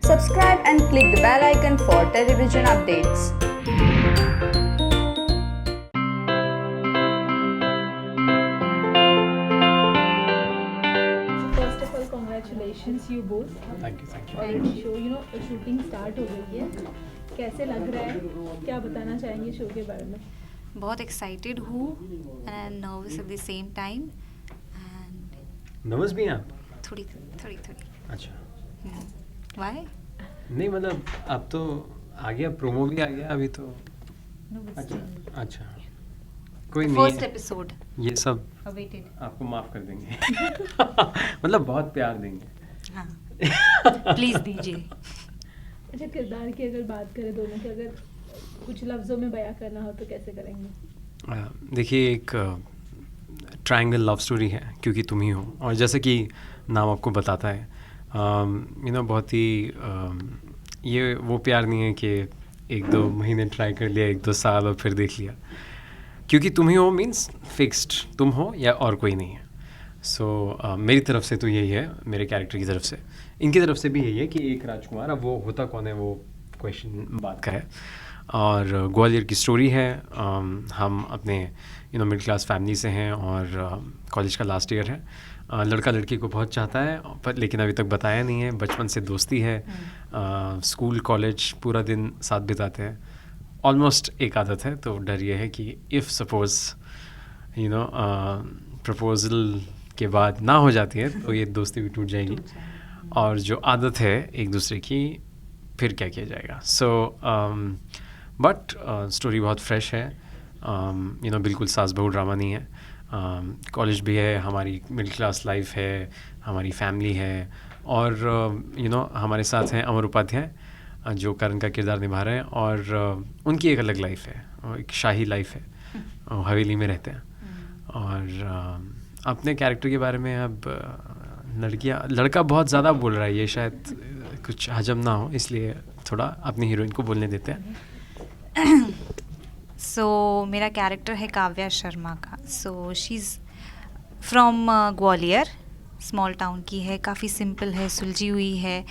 Subscribe and click the bell icon for television updates. First of all, congratulations you both. Thank you Already show, shooting start हो गई है. कैसे लग रहा है? क्या बताना चाहेंगे शो के बारे में? बहुत एक्साइटेड हूँ and nervous at the same time and nervous भी हैं आप? थोड़ी थोड़ी थोड़ी अच्छा वाई नहीं मतलब अब तो आ गया, प्रोमो भी आ गया अभी तो। अच्छा कोई नहीं फर्स्ट है, एपिसोड ये सब अवेटेड आपको माफ कर देंगे मतलब बहुत प्यार देंगे। हाँ प्लीज दीजिए। अच्छा, किरदार की अगर बात करें दोनों की, अगर कुछ लफ्जों में बयां करना हो तो कैसे करेंगे? देखिए एक ट्रायंगल लव स्टोरी है क्योंकि तुम ही हो, और जैसे कि नाम आपको बताता है बहुत ही ये वो प्यार नहीं है कि एक दो महीने ट्राई कर लिया, एक दो साल और फिर देख लिया। क्योंकि तुम ही हो मीन्स फिक्स्ड तुम हो या और कोई नहीं है। सो मेरी तरफ से तो यही है, मेरे कैरेक्टर की तरफ से, इनकी तरफ से भी यही है कि एक राजकुमार, अब वो होता कौन है वो क्वेश्चन बात का है। और ग्वालियर की स्टोरी है। हम अपने मिडिल क्लास फैमिली से हैं और कॉलेज का लास्ट ईयर है। लड़का लड़की को बहुत चाहता है पर लेकिन अभी तक बताया नहीं है। बचपन से दोस्ती है, स्कूल कॉलेज पूरा दिन साथ बिताते हैं, ऑलमोस्ट एक आदत है। तो डर ये है कि इफ़ सपोज़ प्रपोज़ल के बाद ना हो जाती है तो ये दोस्ती भी टूट जाएगी, और जो आदत है एक दूसरे की फिर क्या किया जाएगा। सो बट स्टोरी बहुत फ्रेश है। बिल्कुल सास बहू ड्रामा नहीं है। कॉलेज भी है, हमारी मिडिल क्लास लाइफ है, हमारी फैमिली है, और हमारे साथ हैं अमर उपाध्याय जो करण का किरदार निभा रहे हैं, और उनकी एक अलग लाइफ है, एक शाही लाइफ है, हवेली में रहते हैं। और अपने कैरेक्टर के बारे में अब लड़का बहुत ज़्यादा बोल रहा है, ये शायद कुछ हजम ना हो, इसलिए थोड़ा अपनी हीरोइन को बोलने देते हैं। सो मेरा कैरेक्टर है काव्या शर्मा का। So she is from Gwalior, small town की है, काफ़ी सिंपल है, सुलझी हुई है,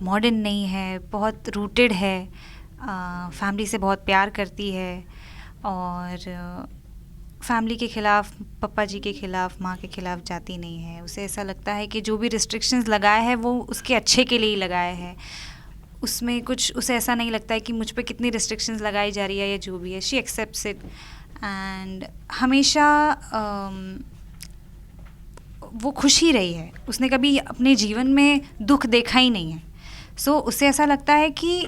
मॉडर्न नहीं है, बहुत रूटेड है, फैमिली से बहुत प्यार करती है, और फैमिली के ख़िलाफ़, पापा जी के ख़िलाफ़, माँ के ख़िलाफ़ जाती नहीं है। उसे ऐसा लगता है कि जो भी रिस्ट्रिक्शंस लगाए हैं वो उसके अच्छे के लिए ही लगाए हैं। उसमें कुछ उसे ऐसा नहीं लगता है कि मुझ पे कितनी रिस्ट्रिक्शंस लगाई जा रही है या जो भी है, शी एक्सेप्ट्स इट। एंड हमेशा वो खुश ही रही है, उसने कभी अपने जीवन में दुख देखा ही नहीं है। सो उसे ऐसा लगता है कि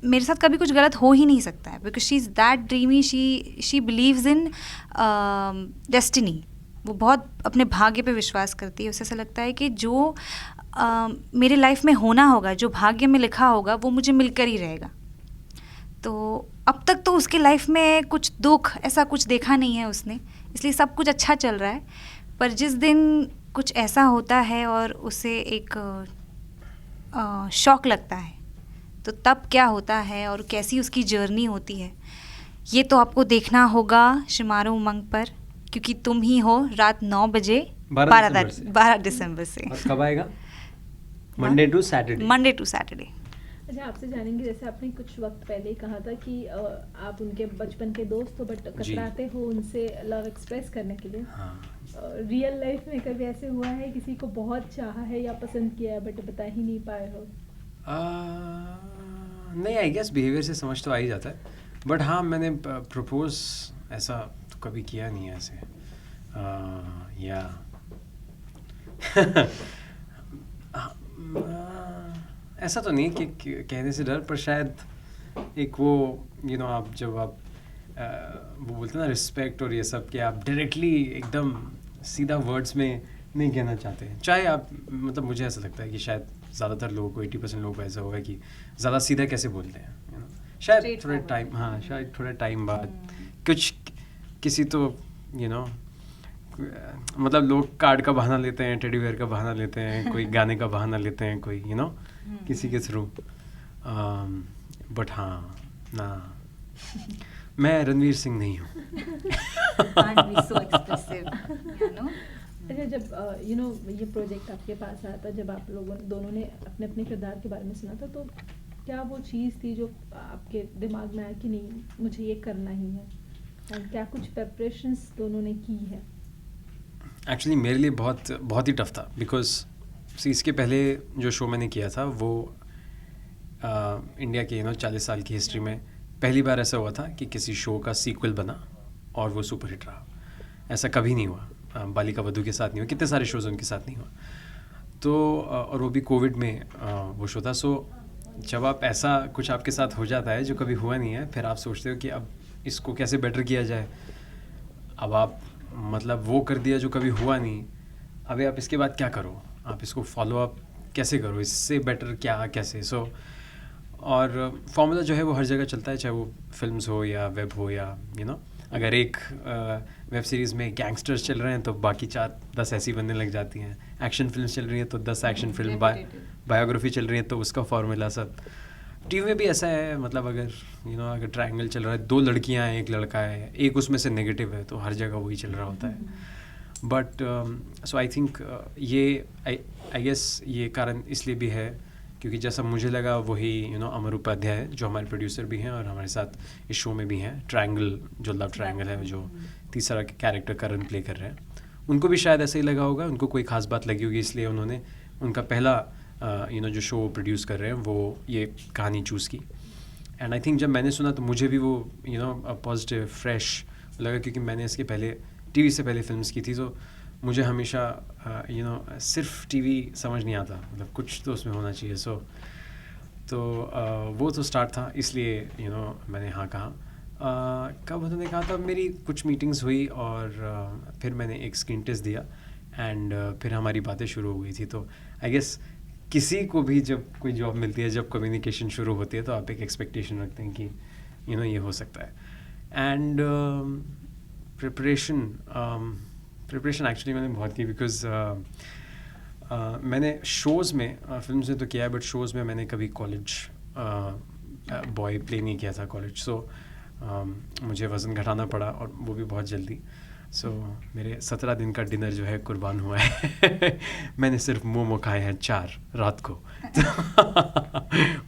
मेरे साथ कभी कुछ गलत हो ही नहीं सकता है, because she is that dreamy, she believes in destiny. वो बहुत अपने भाग्य पे विश्वास करती है। उसे ऐसा लगता है कि जो मेरे लाइफ में होना होगा, जो भाग्य में लिखा होगा, वो मुझे मिलकर ही रहेगा। तो अब तक तो उसके लाइफ में कुछ दुख ऐसा कुछ देखा नहीं है उसने, इसलिए सब कुछ अच्छा चल रहा है। पर जिस दिन कुछ ऐसा होता है और उसे एक शॉक लगता है, तो तब क्या होता है और कैसी उसकी जर्नी होती है, ये तो आपको देखना होगा शुमारो उमंग पर, क्योंकि तुम ही हो, रात 9 बजे 12 दिसंबर से। और कब आएगा? Monday to Saturday. अच्छा, आपसे जानेंगे, जैसे आपने कुछ वक्त पहले ही कहा था कि आप उनके बचपन के दोस्त हो, बट कतराते हो उनसे लव एक्सप्रेस करने के लिए। रियल लाइफ में कभी ऐसे हुआ है किसी को बहुत चाहा है या पसंद किया है बट बता ही नहीं पाए हो? नहीं, आई गेस बिहेवियर से समझ तो आ ही जाता है, बट हाँ मैंने प्रपोज ऐसा तो कभी किया नहीं है ऐसे, या ऐसा तो नहीं कि कहने से डर, पर शायद एक वो आप जब आप वो बोलते हैं ना रिस्पेक्ट और ये सब, कि आप डायरेक्टली एकदम सीधा वर्ड्स में नहीं कहना चाहते हैं। चाहे आप मतलब मुझे ऐसा लगता है कि शायद ज़्यादातर लोगों को 80% लोगों को ऐसा होगा कि ज़्यादा सीधा कैसे बोलते हैं, शायद थोड़े टाइम, हाँ शायद थोड़े टाइम बाद कुछ किसी तो मतलब लोग कार्ड का बहाना लेते हैं, टेडी बेयर का बहाना लेते हैं, कोई गाने का बहाना लेते हैं, कोई किसी के थ्रू। बट हाँ ना, मैं रणवीर सिंह नहीं हूँ। अच्छा, जब ये प्रोजेक्ट आपके पास आया था, जब आप लोगों दोनों ने अपने अपने किरदार के बारे में सुना था, तो क्या वो चीज़ थी जो आपके दिमाग में आया कि नहीं मुझे ये करना ही है, और क्या कुछ प्रिपरेशंस दोनों ने की है? एक्चुअली मेरे लिए बहुत बहुत ही टफ था, बिकॉज इसके पहले जो शो मैंने किया था वो इंडिया के 40 साल की हिस्ट्री में पहली बार ऐसा हुआ था कि किसी शो का सीक्वल बना और वो सुपरहिट रहा। ऐसा कभी नहीं हुआ, बालिका वधू के साथ नहीं हुआ, कितने सारे शोज़ उनके साथ नहीं हुआ। तो और वो भी कोविड में वो शो था। सो जब आप ऐसा कुछ आपके साथ हो जाता है जो कभी हुआ नहीं है, फिर आप सोचते हो कि अब इसको कैसे बेटर किया जाए। अब आप मतलब वो कर दिया जो कभी हुआ नहीं, अभी आप इसके बाद क्या करो, आप इसको फॉलो अप कैसे करो, इससे बेटर क्या कैसे। सो और फॉर्मूला जो है वो हर जगह चलता है, चाहे वो फिल्म्स हो या वेब हो या अगर एक वेब सीरीज़ में गैंगस्टर्स चल रहे हैं तो बाकी 4-10 ऐसी बनने लग जाती हैं। एक्शन फिल्म चल रही है तो 10 एक्शन फिल्म, बायोग्राफी चल रही है तो उसका फार्मूला सब। टीवी में भी ऐसा है, मतलब अगर अगर ट्रायंगल चल रहा है, 2 लड़कियां हैं, 1 लड़का है, एक उसमें से नेगेटिव है, तो हर जगह वही चल रहा होता है। बट सो आई थिंक ये आई गेस ये कारण इसलिए भी है क्योंकि जैसा मुझे लगा वही अमर उपाध्याय जो हमारे प्रोड्यूसर भी हैं और हमारे साथ इस शो में भी हैं, ट्रायंगल जो लव ट्रायंगल है, जो तीसरा कैरेक्टर करण प्ले कर रहे हैं, उनको भी शायद ऐसे ही लगा होगा, उनको कोई खास बात लगी होगी, इसलिए उन्होंने उनका पहला जो शो प्रोड्यूस कर रहे हैं वो ये कहानी चूज़ की। एंड आई थिंक जब मैंने सुना तो मुझे भी वो पॉजिटिव फ्रेश लगा, क्योंकि मैंने इसके पहले टीवी से पहले फिल्म्स की थी, तो मुझे हमेशा सिर्फ टीवी समझ नहीं आता, मतलब कुछ तो उसमें होना चाहिए। सो तो वो तो स्टार्ट था, इसलिए मैंने हाँ कहा। कब उन्होंने कहा था, मेरी कुछ मीटिंग्स हुई और फिर मैंने एक स्क्रीन टेस्ट दिया एंड फिर हमारी बातें शुरू हो गई थी। तो आई गेस किसी को भी जब कोई जॉब मिलती है, जब कम्युनिकेशन शुरू होती है, तो आप एक एक्सपेक्टेशन रखते हैं कि ये हो सकता है। एंड प्रिपरेशन एक्चुअली मैंने बहुत की, बिकॉज मैंने शोज़ में फिल्म्स में तो किया है, बट शोज़ में मैंने कभी कॉलेज बॉय प्ले नहीं किया था कॉलेज। सो मुझे वज़न घटाना पड़ा और वो भी बहुत जल्दी। सो मेरे 17 दिन का डिनर जो है कुर्बान हुआ है मैंने सिर्फ मोमो खाए हैं 4 रात को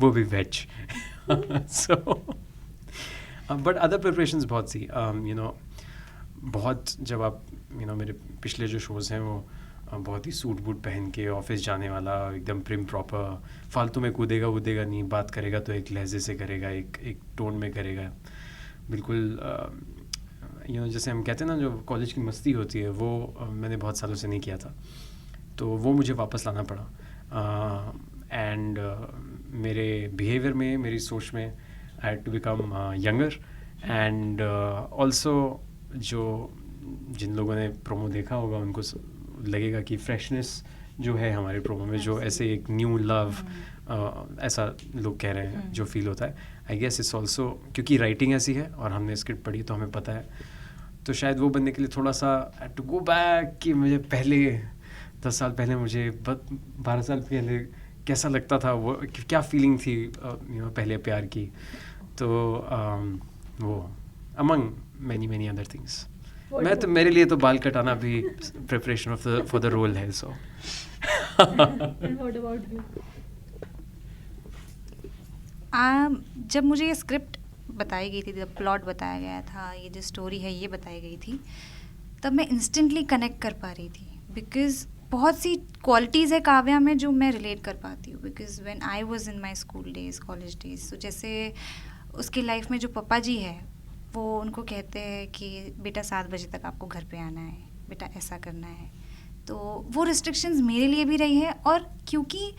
वो भी veg. So but other preparations बहुत सी बहुत, जब आप मेरे पिछले जो शोज़ हैं वो बहुत ही सूट बूट पहन के ऑफिस जाने वाला, एकदम प्रिम प्रॉपर, फालतू में कूदेगा वूदेगा नहीं, बात करेगा तो एक लहजे से करेगा, एक टोन में करेगा, बिल्कुल जैसे हम कहते हैं ना जो कॉलेज की मस्ती होती है, वो मैंने बहुत सालों से नहीं किया था, तो वो मुझे वापस लाना पड़ा। एंड मेरे बिहेवियर में, मेरी सोच में I had to become younger. And also जिन लोगों ने प्रोमो देखा होगा उनको लगेगा कि फ्रेशनेस जो है हमारे प्रोमो में, जो ऐसे एक न्यू लव ऐसा लोग कह रहे हैं जो फील होता है, आई गेस इट्स ऑल्सो क्योंकि राइटिंग ऐसी है और हमने स्क्रिप्ट पढ़ी तो हमें पता है, तो शायद वो बनने के लिए थोड़ा सा टू गो बैक कि मुझे पहले 10 साल पहले, मुझे 12 साल पहले कैसा लगता था, वो क्या फीलिंग थी पहले प्यार की। तो वो अमंग मैनी अदर थिंग्स। मैं तो, मेरे लिए तो बाल कटाना भी प्रिपरेशन फॉर द रोल है। सो जब मुझे ये स्क्रिप्ट बताई गई थी, जब प्लॉट बताया गया था, ये जो स्टोरी है ये बताई गई थी, तब मैं इंस्टेंटली कनेक्ट कर पा रही थी, बिकॉज़ बहुत सी क्वालिटीज़ है काव्या में जो मैं रिलेट कर पाती हूँ। Because when I was in my school days, college days, तो जैसे उसकी लाइफ में जो पापा जी है वो उनको कहते हैं कि बेटा 7 बजे तक आपको घर पे आना है, बेटा ऐसा करना है, तो वो रिस्ट्रिक्शंस मेरे लिए भी रही है। और क्योंकि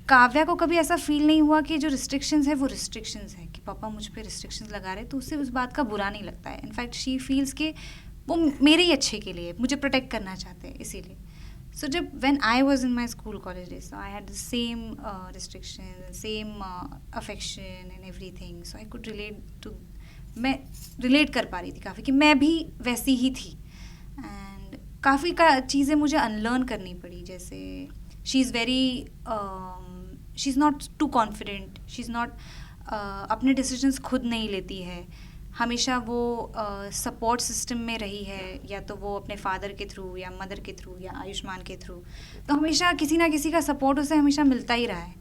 काव्या को कभी ऐसा फील नहीं हुआ कि जो रिस्ट्रिक्शंस है वो रिस्ट्रिक्शंस है, कि पापा मुझ पे रिस्ट्रिक्शंस लगा रहे, तो उससे उस बात का बुरा नहीं लगता है। इनफैक्ट शी फील्स कि वो मेरे ही अच्छे के लिए मुझे प्रोटेक्ट करना चाहते हैं, इसीलिए। So when I was in my school college days, so I had the same restrictions, same affection and everything. So I could मैं रिलेट कर पा रही थी काफ़ी कि मैं भी वैसी ही थी। एंड काफ़ी चीज़ें मुझे अनलर्न करनी पड़ी, जैसे she is not too confident, she is not अपने डिसीजंस खुद नहीं लेती है, हमेशा वो सपोर्ट सिस्टम में रही है, या तो वो अपने फादर के थ्रू या मदर के थ्रू या आयुष्मान के थ्रू, तो हमेशा किसी ना किसी का सपोर्ट उसे हमेशा मिलता ही रहा है.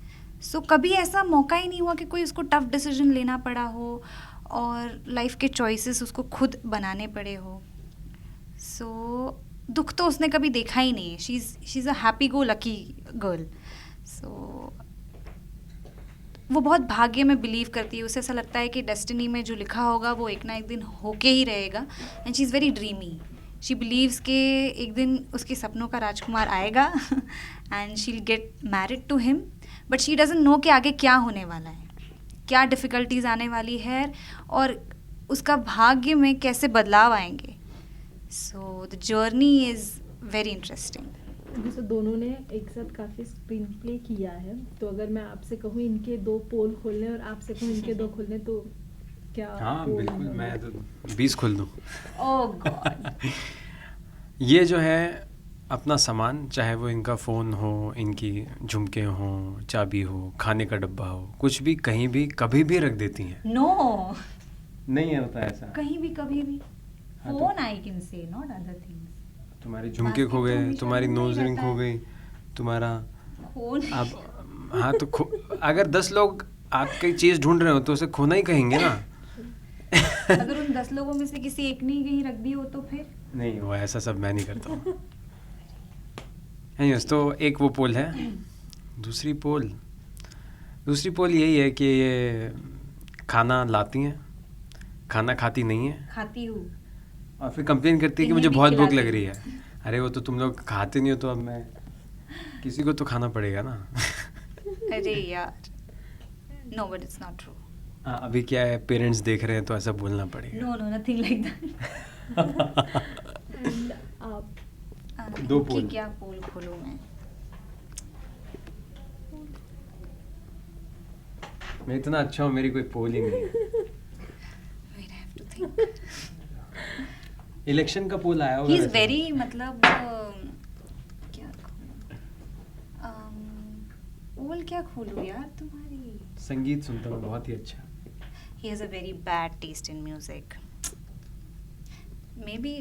सो कभी ऐसा मौका ही नहीं हुआ कि कोई उसको टफ डिसीजन लेना पड़ा हो और लाइफ के चॉइसेस उसको खुद बनाने पड़े हो. सो दुख तो उसने कभी देखा ही नहीं है. She is a happy go lucky girl. So वो बहुत भाग्य में बिलीव करती है. उसे ऐसा लगता है कि डेस्टिनी में जो लिखा होगा वो एक ना एक दिन होके ही रहेगा. And she is very dreamy. She believes के एक दिन उसके सपनों का राजकुमार आएगा and she will get married to him. But she doesn't know कि आगे क्या होने वाला है, क्या डिफ़िकल्टीज आने वाली है और उसका भाग्य में कैसे बदलाव आएंगे. So the journey is very interesting. जैसे दोनों ने एक साथ काफ़ी स्क्रीन प्ले किया है, तो अगर मैं आपसे कहूँ इनके 2 पोल खोलने और आपसे कहूँ इनके 2 खोलने, तो क्या? हाँ पोल बिल्कुल, होंगे? मैं तो 20 खोल दूँ. ओह गॉड. ये जो है अपना सामान, चाहे वो इनका फ़ोन हो, इनकी झुमके हों, चाबी हो, खाने का डब्बा हो, कुछ भी कहीं भी कभी भी रख देती हैं. नो, नहीं होता ऐसा. कहीं भी कभी भी. हाँ, तो- phone I can say, not other things. तुम्हारे झुमके खो गए, तुम्हारी नोज रिंग खो गई, तुम्हारा फोन. अब हाँ तो अगर 10 लोग आपकी चीज़ ढूंढ रहे हो तो उसे खोना ही कहेंगे ना. अगर उन 10 लोगों में से किसी एक ने कहीं रख दी हो तो फिर? नहीं, वो ऐसा सब मैं नहीं करता हूँ. तो एक वो पोल है. दूसरी पोल यही है कि ये खाना लाती हैं, खाना खाती नहीं है खाती हूँ. और फिर कंप्लेन करती है कि इन्हें मुझे भी बहुत भूख खिलाती लग रही है. अरे वो तो तुम लोग खाते नहीं हो, तो अब मैं किसी को तो खाना पड़ेगा ना. अरे यार, no but it's not true. हाँ, अभी क्या है, पेरेंट्स देख रहे हैं तो ऐसा बोलना पड़ेगा. No nothing like that. And आप 2 पोल. क्या पोल खोलूं मैं? मैं इतना अच्छा हूँ, मेरी कोई पोल ही नहीं है. Wait, I have to think. Election का पोल आया होगा. He is वैसे. very मतलब क्या खोलूं? पोल क्या खोलूं यार तुम्हारी? संगीत सुनता हूँ बहुत ही अच्छा. He has a very bad taste in music. Maybe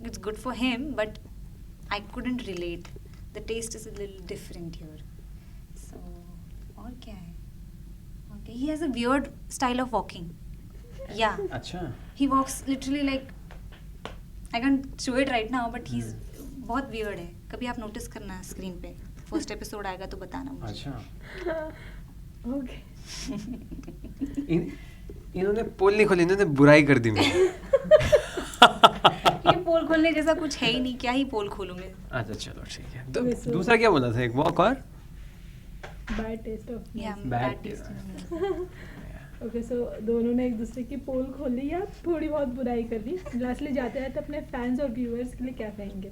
it's good for him, but I couldn't relate. The taste is a little different here. So, और क्या है? Okay, he has a weird style of walking. Yeah, अच्छा. he walks literally like, I can't show it right now, but he's बहुत weird है. कभी आप notice करना screen पे. First episode आएगा तो बताना मुझे. अच्छा. ओके. इन्होंने पोल नहीं खोली, इन्होंने बुराई कर दी मेरी. ये पोल खोलने जैसा कुछ है ही नहीं, क्या ही पोल खोलूं मैं? अच्छा चलो ठीक है. वैसे- दूसरा क्या बोला था, एक वॉक और bad taste of Yeah, Bad bad taste. taste in music. Okay. So दोनों ने एक दूसरे की पोल खोल ली या थोड़ी बहुत बुराई कर ली. लास्टली जाते जाते अपने फैंस और व्यूअर्स के लिए क्या कहेंगे?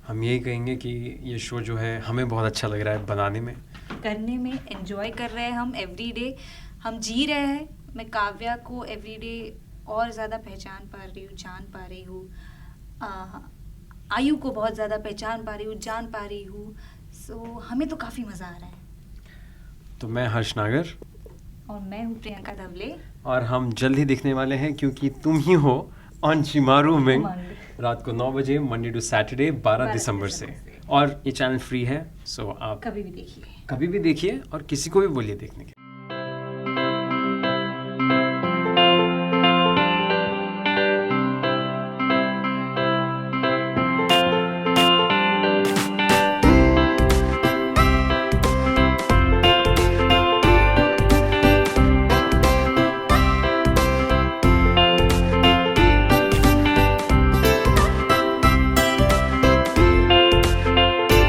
हम यही कहेंगे कि ये शो जो है हमें बहुत अच्छा लग रहा है बनाने में. करने में एंजॉय कर रहे हैं हम एवरी डे. हम जी रहे हैं. मैं काव्या को एवरी डे और ज़्यादा पहचान पा रही हूँ, जान पा रही हूँ. आयु को बहुत ज़्यादा पहचान पा रही हूँ, जान पा रही हूँ. सो हमें तो काफ़ी मज़ा आ रहा है. तो मैं हर्ष नागर और मैं हूँ प्रियंका धवले. और हम जल्द ही दिखने वाले हैं, क्योंकि तुम ही हो ऑन चिमारू मिंग रात को 9 बजे मंडे टू सैटरडे 12 दिसंबर से. और ये चैनल फ्री है, सो आप कभी भी देखिए. कभी भी देखिए और किसी को भी बोलिए देखने के लिए.